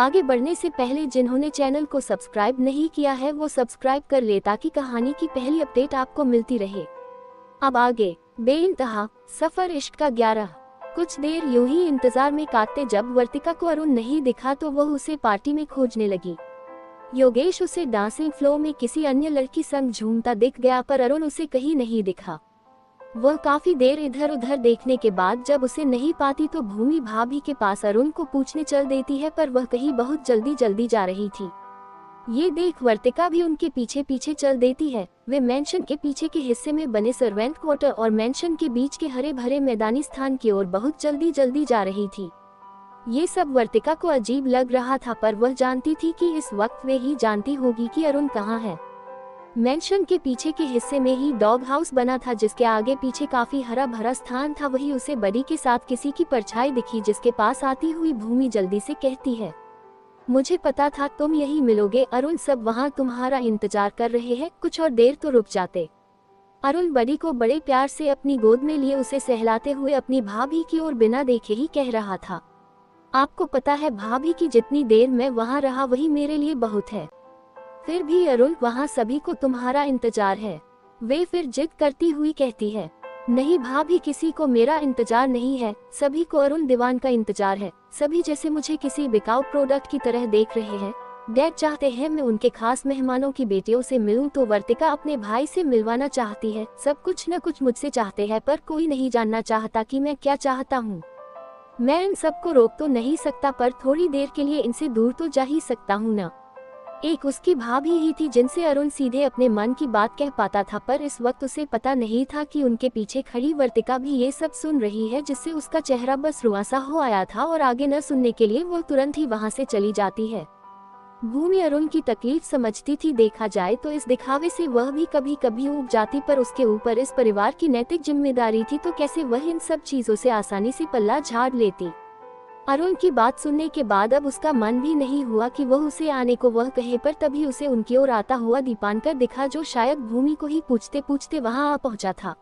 आगे बढ़ने से पहले जिन्होंने चैनल को सब्सक्राइब नहीं किया है वो सब्सक्राइब कर ले ताकि कहानी की पहली अपडेट आपको मिलती रहे। अब आगे बेइंतहा सफर इश्क का 11। कुछ देर यूं ही इंतजार में काटते जब वर्तिका को अरुण नहीं दिखा तो वह उसे पार्टी में खोजने लगी। योगेश उसे डांसिंग फ्लो में किसी अन्य लड़की संग झूमता दिख गया पर अरुण उसे कहीं नहीं दिखा। वह काफी देर इधर उधर देखने के बाद जब उसे नहीं पाती तो भूमि भाभी के पास अरुण को पूछने चल देती है पर वह कहीं बहुत जल्दी जा रही थी। ये देख वर्तिका भी उनके पीछे पीछे चल देती है। वे मेंशन के पीछे के हिस्से में बने सर्वेंट क्वार्टर और मेंशन के बीच के हरे भरे मैदानी स्थान की ओर बहुत जल्दी जा रही थी। ये सब वर्तिका को अजीब लग रहा था पर वह जानती थी कि इस वक्त वे ही जानती होगी कि अरुण कहाँ है। मेंशन के पीछे के हिस्से में ही डॉग हाउस बना था जिसके आगे पीछे काफी हरा भरा स्थान था। वही उसे बडी के साथ किसी की परछाई दिखी जिसके पास आती हुई भूमि जल्दी से कहती है, मुझे पता था तुम यही मिलोगे अरुण, सब वहाँ तुम्हारा इंतजार कर रहे हैं, कुछ और देर तो रुक जाते। अरुण बडी को बड़े प्यार से अपनी गोद में लिए उसे सहलाते हुए अपनी भाभी की ओर बिना देखे ही कह रहा था, आपको पता है भाभी की जितनी देर मैं वहाँ रहा वही मेरे लिए बहुत है। फिर भी अरुण वहाँ सभी को तुम्हारा इंतजार है। वे फिर जिद करती हुई कहती है, नहीं भाभी किसी को मेरा इंतजार नहीं है, सभी को अरुण दीवान का इंतजार है। सभी जैसे मुझे किसी बिकाऊ प्रोडक्ट की तरह देख रहे हैं। डैड चाहते हैं मैं उनके खास मेहमानों की बेटियों से मिलूं तो वर्तिका अपने भाई से मिलवाना चाहती है। सब कुछ न कुछ मुझसे चाहते हैं पर कोई नहीं जानना चाहता कि मैं क्या चाहता हूँ। मैं इन सबको रोक तो नहीं सकता पर थोड़ी देर के लिए इनसे दूर तो जा ही सकता हूँ न। एक उसकी भाभी ही थी जिनसे अरुण सीधे अपने मन की बात कह पाता था पर इस वक्त उसे पता नहीं था कि उनके पीछे खड़ी वर्तिका भी ये सब सुन रही है जिससे उसका चेहरा बस रुआसा हो आया था और आगे न सुनने के लिए वो तुरंत ही वहाँ से चली जाती है। भूमि अरुण की तकलीफ समझती थी। देखा जाए तो इस दिखावे से वह भी कभी कभी ऊब जाती पर उसके ऊपर इस परिवार की नैतिक जिम्मेदारी थी तो कैसे वह इन सब चीजों से आसानी से पल्ला झाड़ लेती। अरुण की बात सुनने के बाद अब उसका मन भी नहीं हुआ कि वह उसे आने को वह कहे पर तभी उसे उनकी ओर आता हुआ दीपांकर दिखा जो शायद भूमि को ही पूछते पूछते वहां आ पहुंचा था।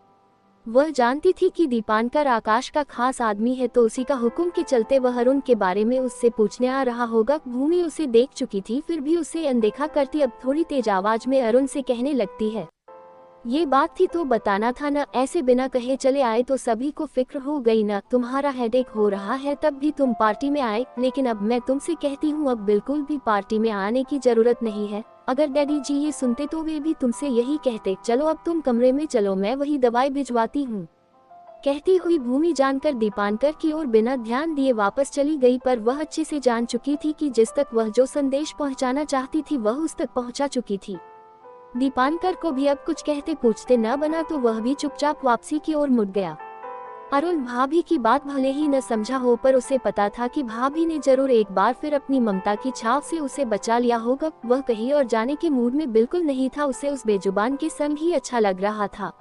वह जानती थी कि दीपांकर आकाश का खास आदमी है तो उसी का हुक्म के चलते वह अरुण के बारे में उससे पूछने आ रहा होगा। भूमि उसे देख चुकी थी फिर भी उसे अनदेखा करती अब थोड़ी तेज आवाज में अरुण से कहने लगती है, ये बात थी तो बताना था न, ऐसे बिना कहे चले आए तो सभी को फिक्र हो गई न। तुम्हारा हेडेक हो रहा है तब भी तुम पार्टी में आए, लेकिन अब मैं तुमसे कहती हूँ अब बिल्कुल भी पार्टी में आने की जरूरत नहीं है। अगर डैडी जी ये सुनते तो वे भी तुमसे यही कहते, चलो अब तुम कमरे में चलो मैं वही दवाई भिजवाती हूँ। कहती हुई भूमि जानकर दीपांकर की ओर बिना ध्यान दिए वापस चली गई पर वह अच्छे से जान चुकी थी कि जिस तक वह जो संदेश पहुँचाना चाहती थी वह उस तक पहुँचा चुकी थी। दीपांकर को भी अब कुछ कहते पूछते न बना तो वह भी चुपचाप वापसी की ओर मुड़ गया। अरुण भाभी की बात भले ही न समझा हो पर उसे पता था कि भाभी ने जरूर एक बार फिर अपनी ममता की छाव से उसे बचा लिया होगा। वह कहीं और जाने के मूड में बिल्कुल नहीं था, उसे उस बेजुबान के संग ही अच्छा लग रहा था।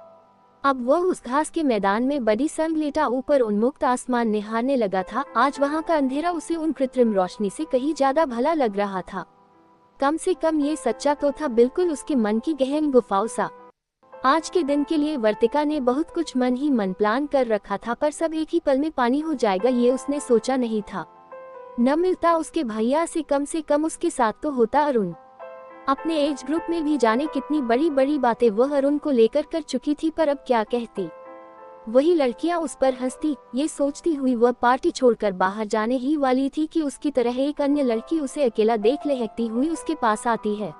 अब वह उस घास के मैदान में बड़ी संग लेटा ऊपर उन्मुक्त आसमान निहारने लगा था। आज वहाँ का अंधेरा उसे उन कृत्रिम रोशनी से कहीं ज्यादा भला लग रहा था। कम से कम ये सच्चा तो था, बिल्कुल उसके मन की गहन गुफाओं सा। आज के दिन के लिए वर्तिका ने बहुत कुछ मन ही मन प्लान कर रखा था पर सब एक ही पल में पानी हो जाएगा ये उसने सोचा नहीं था। न मिलता उसके भैया से कम उसके साथ तो होता अरुण। अपने एज ग्रुप में भी जाने कितनी बड़ी बड़ी बातें वह अरुण को लेकर कर चुकी थी पर अब क्या कहती। वही लड़कियां उस पर हंसती। ये सोचती हुई वह पार्टी छोड़कर बाहर जाने ही वाली थी कि उसकी तरह एक अन्य लड़की उसे अकेला देख लहकती हुई उसके पास आती है।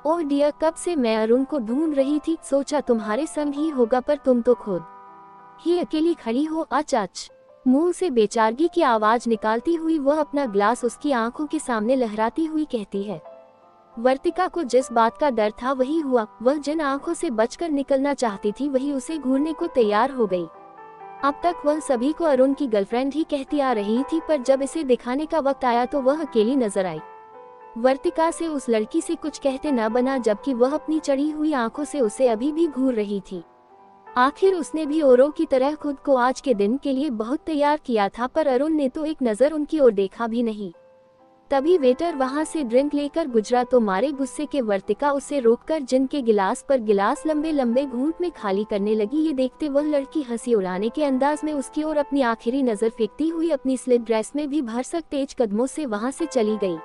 ओह डियर, कब से मैं अरुण को ढूंढ रही थी, सोचा तुम्हारे संग ही होगा पर तुम तो खुद ही अकेली खड़ी हो। अच मुंह से बेचारगी की आवाज निकालती हुई वह अपना ग्लास उसकी आंखों के सामने लहराती हुई कहती है। वर्तिका को जिस बात का डर था वही हुआ। वह जिन आंखों से बचकर निकलना चाहती थी वही उसे घूरने को तैयार हो गई। अब तक वह सभी को अरुण की गर्लफ्रेंड ही कहती आ रही थी पर जब इसे दिखाने का वक्त आया तो वह अकेली नजर आई। वर्तिका से उस लड़की से कुछ कहते न बना जबकि वह अपनी चढ़ी हुई आंखों से उसे अभी भी घूर रही थी। आखिर उसने भी औरों की तरह खुद को आज के दिन के लिए बहुत तैयार किया था पर अरुण ने तो एक नजर उनकी ओर देखा भी नहीं। तभी वेटर वहां से ड्रिंक लेकर गुजरा तो मारे गुस्से के वर्तिका उसे रोककर जिन के गिलास पर गिलास लंबे लंबे घूंट में खाली करने लगी। ये देखते वह लड़की हंसी उड़ाने के अंदाज में उसकी ओर अपनी आखिरी नजर फेंकती हुई अपनी स्लिट ड्रेस में भी भरसक तेज कदमों से वहां से चली गई।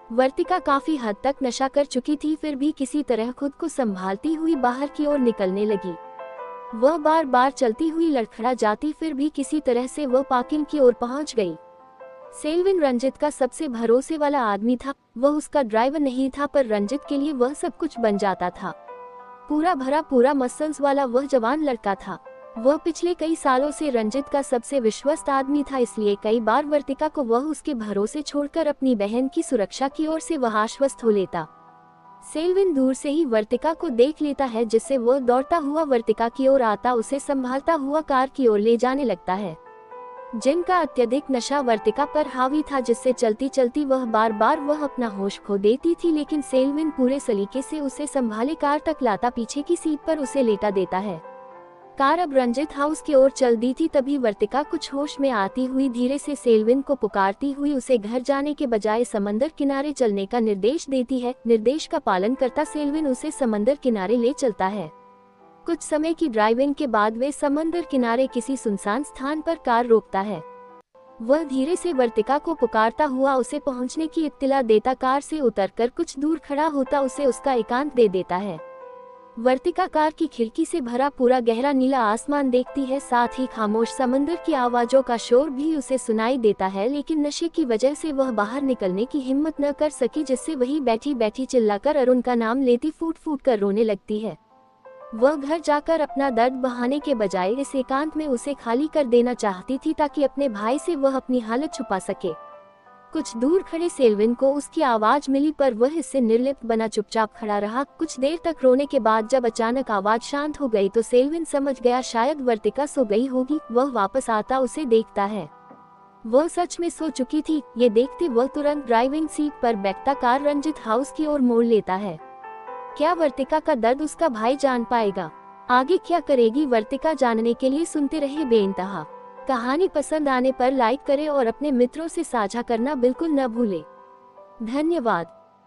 वर्तिका काफी हद तक नशा कर चुकी थी, फिर भी किसी तरह खुद को संभालती हुई बाहर की ओर निकलने लगी। वह बार बार चलती हुई लड़खड़ा जाती, फिर भी किसी तरह से वह पार्किंग की ओर पहुंच गई। सेल्विन रंजित का सबसे भरोसे वाला आदमी था। वह उसका ड्राइवर नहीं था, पर रंजित के लिए वह सब कुछ बन जाता था। पूरा भरा पूरा मसल्स वाला वह जवान लड़का था। वह पिछले कई सालों से रंजित का सबसे विश्वस्त आदमी था, इसलिए कई बार वर्तिका को वह उसके भरोसे छोड़कर अपनी बहन की सुरक्षा की ओर से वह आश्वस्त हो लेता। सेल्विन दूर से ही वर्तिका को देख लेता है, जिससे वह दौड़ता हुआ वर्तिका की ओर आता, उसे संभालता हुआ कार की ओर ले जाने लगता है। जिनका अत्यधिक नशा वर्तिका पर हावी था, जिससे चलती चलती वह बार बार वह अपना होश खो देती थी, लेकिन सेल्विन पूरे सलीके से उसे संभाले कार तक लाता, पीछे की सीट पर उसे लेटा देता है। कार अब रंजित हाउस की ओर चल दी थी। तभी वर्तिका कुछ होश में आती हुई धीरे से सेल्विन को पुकारती हुई उसे घर जाने के बजाय समंदर किनारे चलने का निर्देश देती है। निर्देश का पालन करता सेल्विन उसे समंदर किनारे ले चलता है। कुछ समय की ड्राइविंग के बाद वे समंदर किनारे किसी सुनसान स्थान पर कार रोकता है। वह धीरे से वर्तिका को पुकारता हुआ उसे पहुंचने की इत्तिला देता कार से उतरकर कुछ दूर खड़ा होता उसे उसका एकांत दे देता है। वर्तिका कार की खिड़की से भरा पूरा गहरा नीला आसमान देखती है, साथ ही खामोश समंदर की आवाजों का शोर भी उसे सुनाई देता है, लेकिन नशे की वजह से वह बाहर निकलने की हिम्मत न कर सकी, जिससे वही बैठी बैठी चिल्लाकर अरुण का नाम लेती फूट फूट कर रोने लगती है। वह घर जाकर अपना दर्द बहाने के बजाय इस एकांत में उसे खाली कर देना चाहती थी, ताकि अपने भाई से वह अपनी हालत छुपा सके। कुछ दूर खड़े सेल्विन को उसकी आवाज मिली, पर वह इससे निर्लिप्त बना चुपचाप खड़ा रहा। कुछ देर तक रोने के बाद जब अचानक आवाज शांत हो गई तो सेल्विन समझ गया शायद वर्तिका सो गई होगी। वह वापस आता उसे देखता है। वह सच में सो चुकी थी। ये देखते वह तुरंत ड्राइविंग सीट पर बैठता कार रंजित हाउस की ओर मोड़ लेता है। क्या वर्तिका का दर्द उसका भाई जान पाएगा? आगे क्या करेगी वर्तिका, जानने के लिए सुनते रहे बेइंतहा। कहानी पसंद आने पर लाइक करें और अपने मित्रों से साझा करना बिल्कुल न भूलें। धन्यवाद।